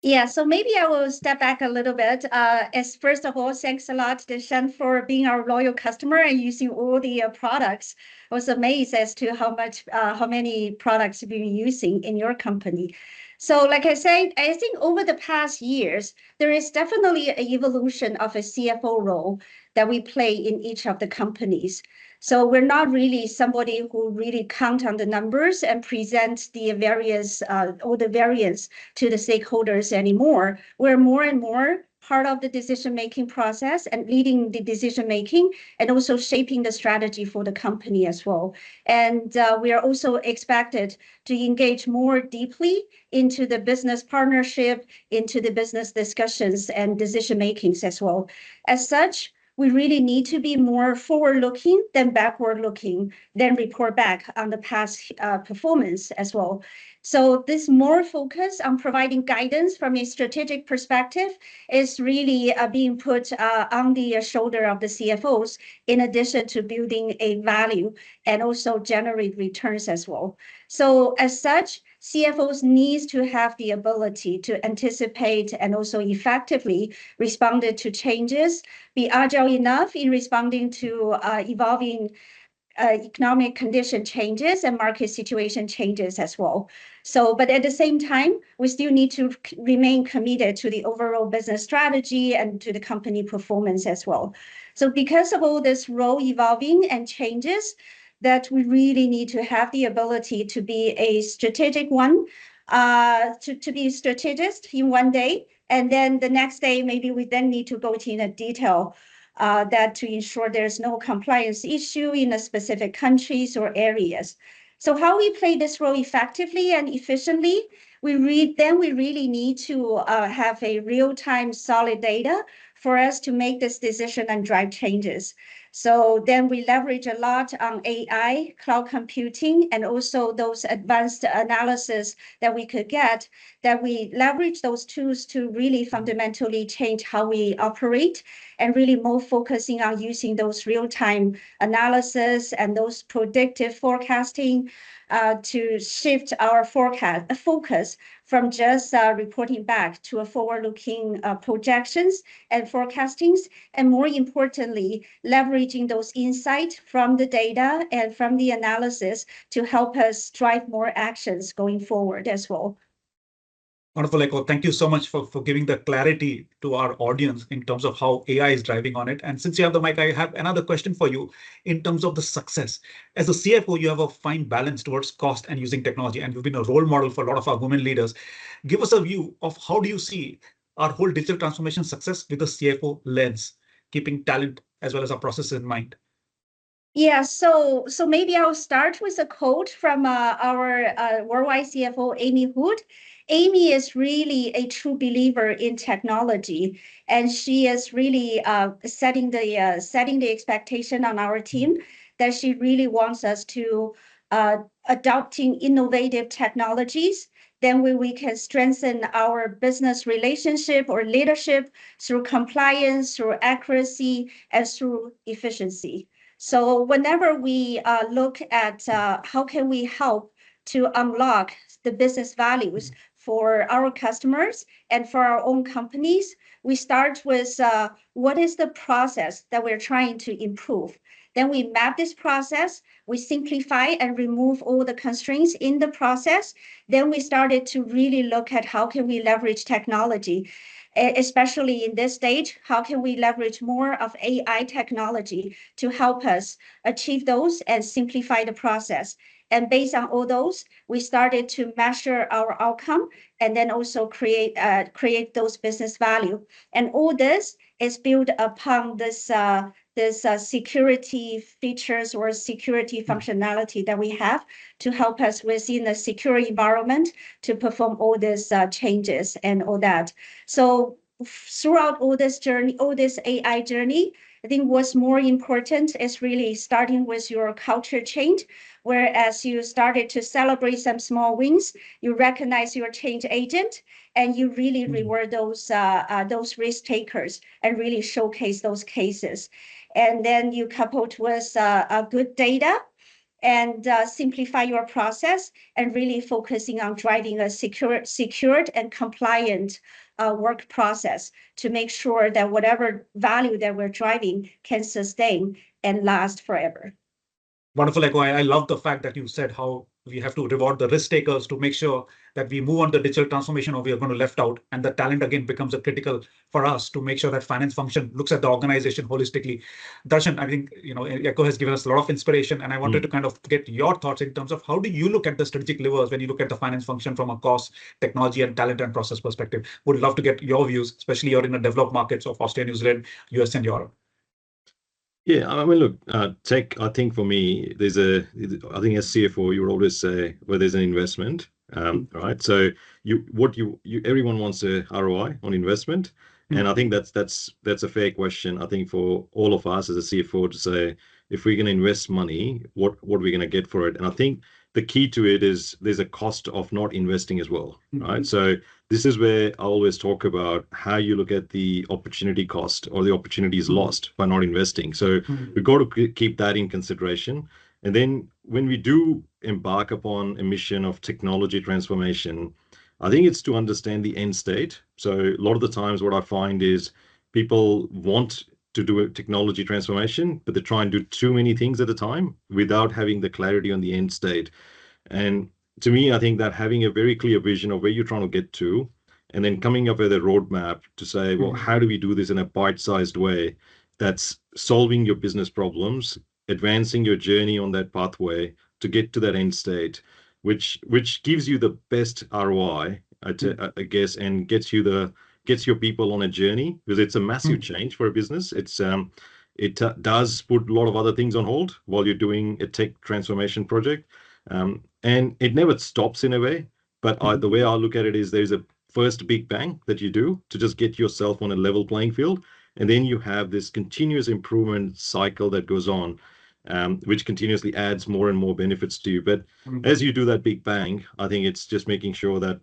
S1: Yeah, so maybe I will step back a little bit. As first of all, thanks a lot, Deshan, for being our loyal customer and using all the products. I was amazed as to how many products you've been using in your company. So, like I said, I think over the past years, there is definitely an evolution of a CFO role that we play in each of the companies. So we're not really somebody who really count on the numbers and present the various all the variance to the stakeholders anymore. We're more and more part of the decision-making process and leading the decision-making and also shaping the strategy for the company as well. And we are also expected to engage more deeply into the business partnership, into the business discussions and decision-makings as well. As such, we really need to be more forward-looking than backward-looking, then report back on the past performance as well. So this more focus on providing guidance from a strategic perspective is really being put on the shoulder of the CFOs, in addition to building a value and also generate returns as well. So as such, CFOs needs to have the ability to anticipate and also effectively respond to changes, be agile enough in responding to evolving economic condition changes and market situation changes as well. So, but at the same time, we still need to remain committed to the overall business strategy and to the company performance as well. So because of all this role evolving and changes, that we really need to have the ability to be a strategic one, to be a strategist in one day. And then the next day, maybe we then need to go into a detail that to ensure there's no compliance issue in a specific countries or areas. So how we play this role effectively and efficiently, we really need to have a real-time solid data for us to make this decision and drive changes. So then we leverage a lot on AI, cloud computing, and also those advanced analysis that we could get, that we leverage those tools to really fundamentally change how we operate and really more focusing on using those real-time analysis and those predictive forecasting to shift our focus from just reporting back to a forward-looking projections and forecastings, and more importantly, leveraging those insights from the data and from the analysis to help us drive more actions going forward as well.
S4: Wonderful, Echo. Thank you so much for giving the clarity to our audience in terms of how AI is driving on it. And since you have the mic, I have another question for you in terms of the success. As a CFO, you have a fine balance towards cost and using technology, and you've been a role model for a lot of our women leaders. Give us a view of how do you see our whole digital transformation success with the CFO lens, keeping talent as well as our processes in mind.
S1: Yeah, so maybe I'll start with a quote from our worldwide CFO, Amy Hood. Amy is really a true believer in technology, and she is really setting the expectation on our team that she really wants us to adopting innovative technologies. Then we can strengthen our business relationship or leadership through compliance, through accuracy, and through efficiency. So whenever we look at how can we help to unlock the business values for our customers and for our own companies, we start with what is the process that we're trying to improve. Then we map this process, we simplify and remove all the constraints in the process. Then we started to really look at how can we leverage technology, especially in this stage, how can we leverage more of AI technology to help us achieve those and simplify the process. And based on all those, we started to measure our outcome and then also create those business value. And all this is built upon this security features or security functionality that we have to help us within a secure environment to perform all these changes and all that. So throughout all this journey, all this AI journey, I think what's more important is really starting with your culture change, whereas you started to celebrate some small wins, you recognize your change agent, and you really reward those risk takers and really showcase those cases. And then you coupled with good data and simplify your process and really focusing on driving a secured and compliant work process to make sure that whatever value that we're driving can sustain and last forever.
S4: Wonderful, Echo. I love the fact that you said how we have to reward the risk takers to make sure that we move on the digital transformation or we are going to left out. And the talent again becomes a critical for us to make sure that finance function looks at the organization holistically. Darshan, I think Echo has given us a lot of inspiration, and I wanted to kind of get your thoughts in terms of how do you look at the strategic levers when you look at the finance function from a cost, technology, and talent and process perspective. Would love to get your views, especially you're in the developed markets of Australia, New Zealand, US, and Europe.
S5: Yeah, I mean, look, tech, I think for me, I think as CFO, you would always say, well, there's an investment, right? So everyone wants a ROI on investment. And I think that's a fair question, I think, for all of us as a CFO to say, if we're going to invest money, what are we going to get for it? And I think the key to it is there's a cost of not investing as well, right? So this is where I always talk about how you look at the opportunity cost or the opportunities lost by not investing. So we've got to keep that in consideration. And then when we do embark upon a mission of technology transformation, I think it's to understand the end state. So a lot of the times what I find is people want to do a technology transformation, but they try and do too many things at a time without having the clarity on the end state. And to me, I think that having a very clear vision of where you're trying to get to, and then coming up with a roadmap to say, well, how do we do this in a bite-sized way that's solving your business problems, advancing your journey on that pathway to get to that end state, which gives you the best ROI, I guess, and gets your people on a journey, because it's a massive change for a business. It does put a lot of other things on hold while you're doing a tech transformation project. And it never stops in a way, but the way I look at it is there's a first big bang that you do to just get yourself on a level playing field. And then you have this continuous improvement cycle that goes on, which continuously adds more and more benefits to you. But as you do that big bang, I think it's just making sure that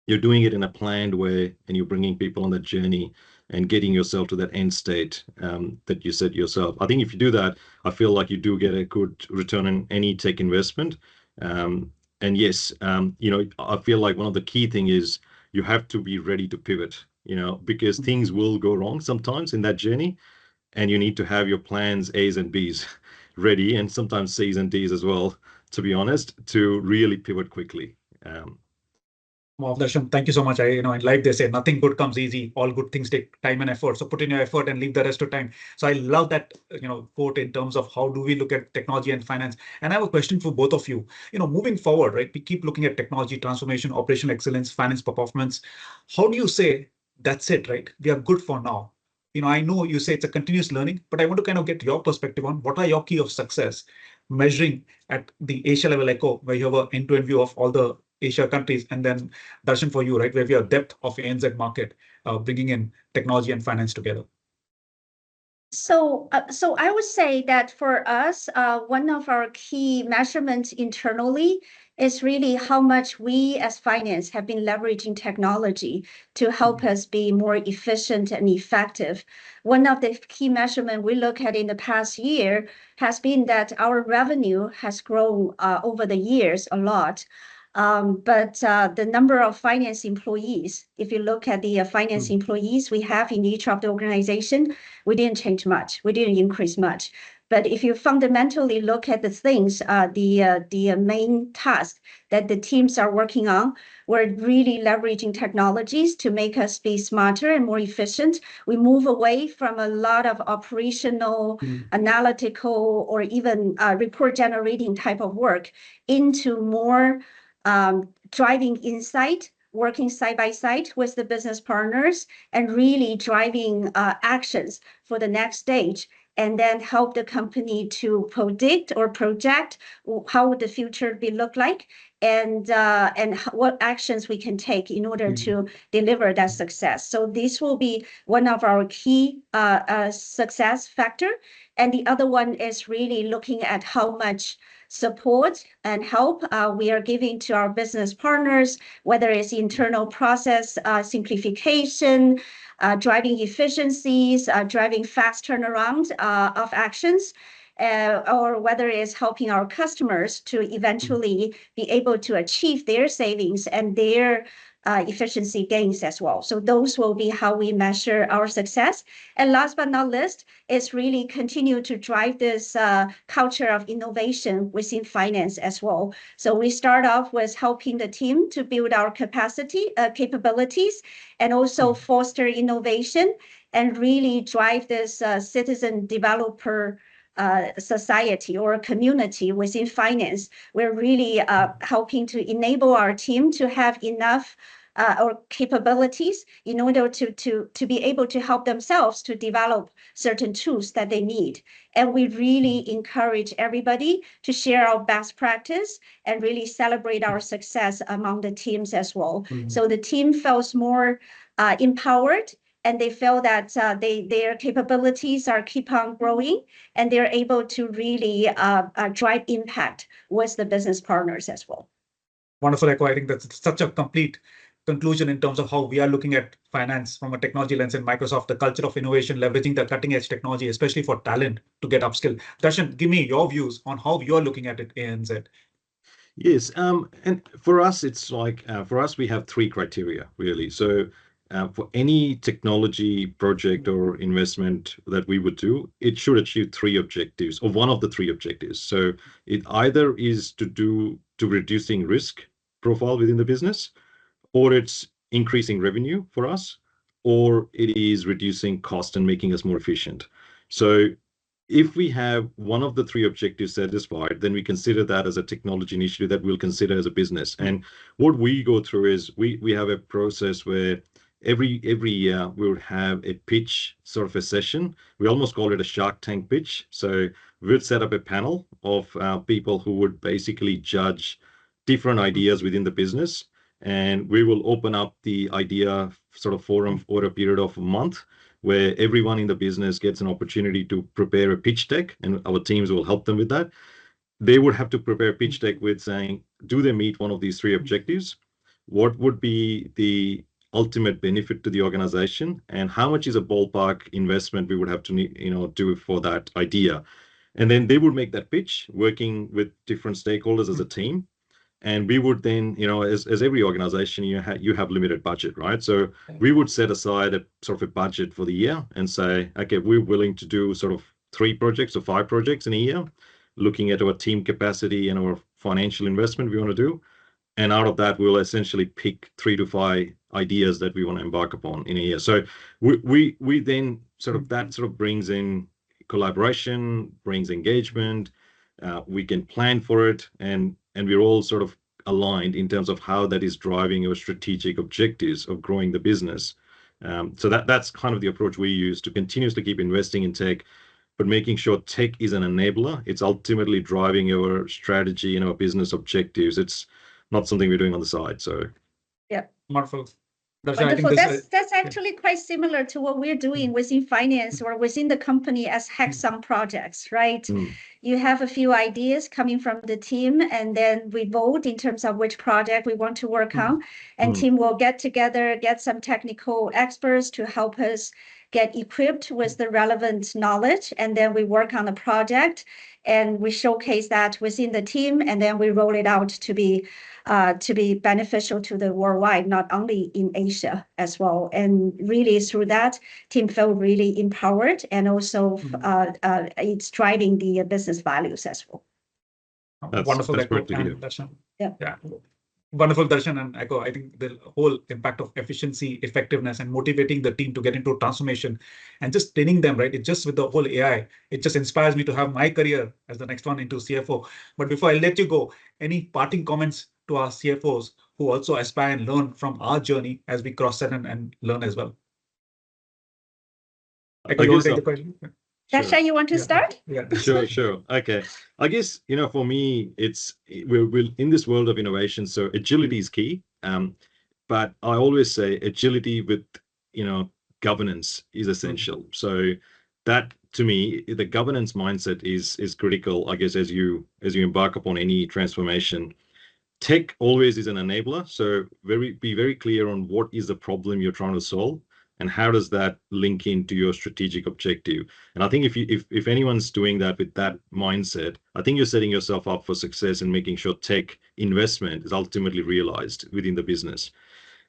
S5: you're doing it in a planned way and you're bringing people on that journey and getting yourself to that end state that you set yourself. I think if you do that, I feel like you do get a good return on any tech investment. And yes, I feel like one of the key thing is you have to be ready to pivot, because things will go wrong sometimes in that journey, and you need to have your plans A's and B's ready, and sometimes C's and D's as well, to be honest, to really pivot quickly.
S4: Wow, Darshan, thank you so much. In life they say nothing good comes easy. All good things take time and effort. So put in your effort and leave the rest to time. So I love that quote in terms of how do we look at technology and finance. And I have a question for both of you. Moving forward, right? We keep looking at technology transformation, operational excellence, finance performance. How do you say that's it, right? We are good for now. I know you say it's a continuous learning, but I want to kind of get your perspective on what are your key of success measuring at the Asia level Echo, where you have an end-to-end view of all the Asia countries, and then Darshan for you, right, where we have depth of ANZ market, bringing in technology and finance together.
S1: So I would say that for us, one of our key measurements internally is really how much we as finance have been leveraging technology to help us be more efficient and effective. One of the key measurements we look at in the past year has been that our revenue has grown over the years a lot. But the number of finance employees, if you look at the finance employees we have in each of the organization, we didn't change much. We didn't increase much. But if you fundamentally look at the things, the main task that the teams are working on, we're really leveraging technologies to make us be smarter and more efficient. We move away from a lot of operational, analytical, or even report generating type of work into more driving insight, working side by side with the business partners, and really driving actions for the next stage, and then help the company to predict or project how would the future be look like, and what actions we can take in order to deliver that success. So this will be one of our key success factor. And the other one is really looking at how much support and help we are giving to our business partners, whether it's internal process simplification, driving efficiencies, driving fast turnaround of actions, or whether it's helping our customers to eventually be able to achieve their savings and their efficiency gains as well. So those will be how we measure our success. And last but not least, is really continue to drive this culture of innovation within finance as well. So we start off with helping the team to build our capabilities, and also foster innovation and really drive this citizen developer society or community within finance. We're really helping to enable our team to have enough or capabilities in order to be able to help themselves to develop certain tools that they need. And we really encourage everybody to share our best practice and really celebrate our success among the teams as well. So the team feels more empowered, and they feel that their capabilities are keep on growing, and they're able to really drive impact with the business partners as well.
S4: Wonderful, Echo. I think that's such a complete conclusion in terms of how we are looking at finance from a technology lens in Microsoft, the culture of innovation, leveraging the cutting edge technology, especially for talent to get upskill. Darshan, give me your views on how you're looking at it, ANZ.
S5: Yes, and for us, it's like for us, we have three criteria really. So for any technology project or investment that we would do, it should achieve three objectives, or one of the three objectives. So it either is to reducing risk profile within the business, or it's increasing revenue for us, or it is reducing cost and making us more efficient. So if we have one of the three objectives satisfied, then we consider that as a technology initiative that we'll consider as a business. And what we go through is we have a process where every year we would have a pitch sort of a session. We almost call it a Shark Tank pitch. So we'd set up a panel of people who would basically judge different ideas within the business. And we will open up the idea sort of forum for a period of a month, where everyone in the business gets an opportunity to prepare a pitch deck, and our teams will help them with that. They would have to prepare a pitch deck with saying, do they meet one of these three objectives? What would be the ultimate benefit to the organization, and how much is a ballpark investment we would have to do for that idea? And then they would make that pitch, working with different stakeholders as a team. And we would then, as every organization, you have limited budget, right? So we would set aside a sort of a budget for the year and say, okay, we're willing to do sort of 3 projects or 5 projects in a year, looking at our team capacity and our financial investment we want to do. And out of that, we'll essentially pick 3 to 5 ideas that we want to embark upon in a year. So we then that brings in collaboration, brings engagement. We can plan for it, and we're all sort of aligned in terms of how that is driving our strategic objectives of growing the business. So that's kind of the approach we use to continuously keep investing in tech, but making sure tech is an enabler. It's ultimately driving our strategy and our business objectives. It's not something we're doing on the side. So
S1: yeah,
S4: wonderful.
S1: Wonderful. That's actually quite similar to what we're doing within finance or within the company as hackathon projects, right? You have a few ideas coming from the team, and then we vote in terms of which project we want to work on. And team will get together, get some technical experts to help us get equipped with the relevant knowledge, and then we work on the project, and we showcase that within the team, and then we roll it out to be beneficial to the worldwide, not only in Asia as well. And really through that, team feel really empowered, and also it's driving the business values as well.
S4: Wonderful,
S5: that's
S4: Echo
S5: great to hear.
S4: and Darshan.
S1: Yeah.
S4: Wonderful, Darshan and Echo. I think the whole impact of efficiency, effectiveness, and motivating the team to get into transformation and just training them, right? It just with the whole AI, it just inspires me to have my career as the next one into CFO. But before I let you go, any parting comments to our CFOs who also aspire and learn from our journey as we cross-set and learn as well? Echo, you want to take the question?
S1: Darshan, you want to start?
S4: Yeah.
S5: Sure. Okay. I guess, for me, we're in this world of innovation, so agility is key. But I always say agility with, governance is essential. So that, to me, the governance mindset is critical, I guess, as you embark upon any transformation. Tech always is an enabler. So be very clear on what is the problem you're trying to solve, and how does that link into your strategic objective. And I think if anyone's doing that with that mindset, I think you're setting yourself up for success in making sure tech investment is ultimately realized within the business.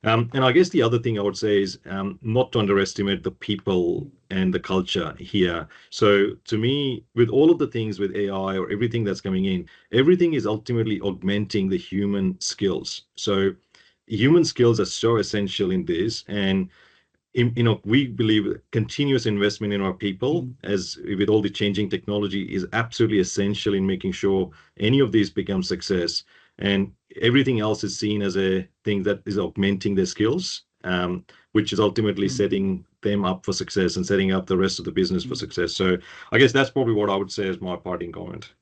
S5: And I guess the other thing I would say is not to underestimate the people and the culture here. So to me, with all of the things with AI or everything that's coming in, everything is ultimately augmenting the human skills. So human skills are so essential in this. And we believe continuous investment in our people, as with all the changing technology, is absolutely essential in making sure any of these become success. And everything else is seen as a thing that is augmenting their skills, which is ultimately setting them up for success and setting up the rest of the business for success. So I guess that's probably what I would say as my parting comment.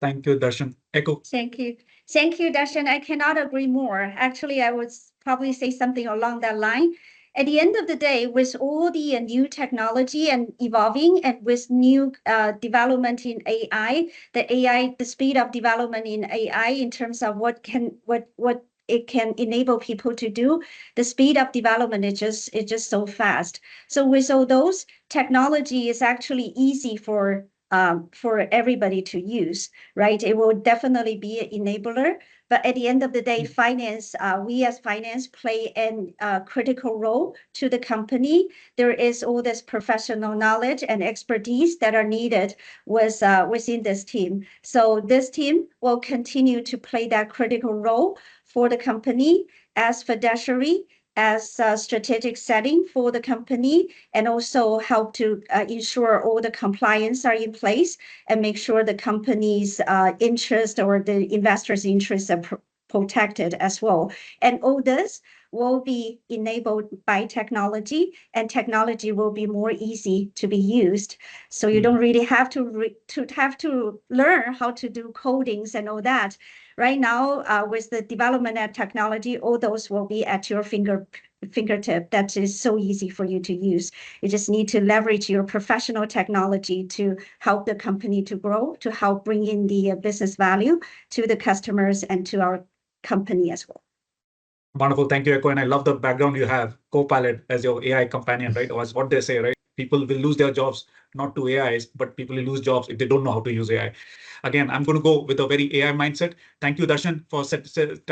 S4: Thank you, Darshan. Echo.
S1: Thank you, Darshan. I cannot agree more. Actually, I would probably say something along that line. At the end of the day, with all the new technology and evolving, and with new development in AI, the speed of development in AI in terms of what it can enable people to do, the speed of development is just so fast. So with all those, technology is actually easy for everybody to use, right? It will definitely be an enabler. But at the end of the day, we as finance play a critical role to the company. There is all this professional knowledge and expertise that are needed within this team. So this team will continue to play that critical role for the company as fiduciary, as a strategic setting for the company, and also help to ensure all the compliance are in place and make sure the company's interest or the investors' interests are protected as well. And all this will be enabled by technology, and technology will be more easy to be used. So you don't really have to learn how to do codings and all that. Right now, with the development of technology, all those will be at your fingertip. That is so easy for you to use. You just need to leverage your professional technology to help the company to grow, to help bring in the business value to the customers and to our company as well.
S4: Wonderful. Thank you, Echo. And I love the background you have, Copilot as your AI companion, right? Or as what they say, right? People will lose their jobs, not to AIs, but people will lose jobs if they don't know how to use AI. Again, I'm going to go with a very AI mindset. Thank you, Darshan, for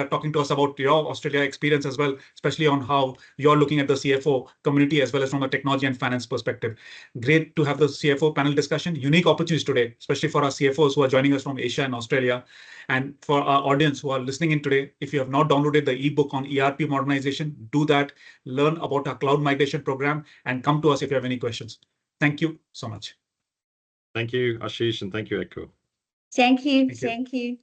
S4: talking to us about your Australia experience as well, especially on how you're looking at the CFO community as well as from a technology and finance perspective. Great to have the CFO panel discussion. Unique opportunities today, especially for our CFOs who are joining us from Asia and Australia. And for our audience who are listening in today, if you have not downloaded the ebook on ERP modernization, do that, learn about our cloud migration program, and come to us if you have any questions. Thank you so much.
S5: Thank you, Ashish, and thank you, Echo.
S1: Thank you.
S4: Thank you.
S1: Thank you.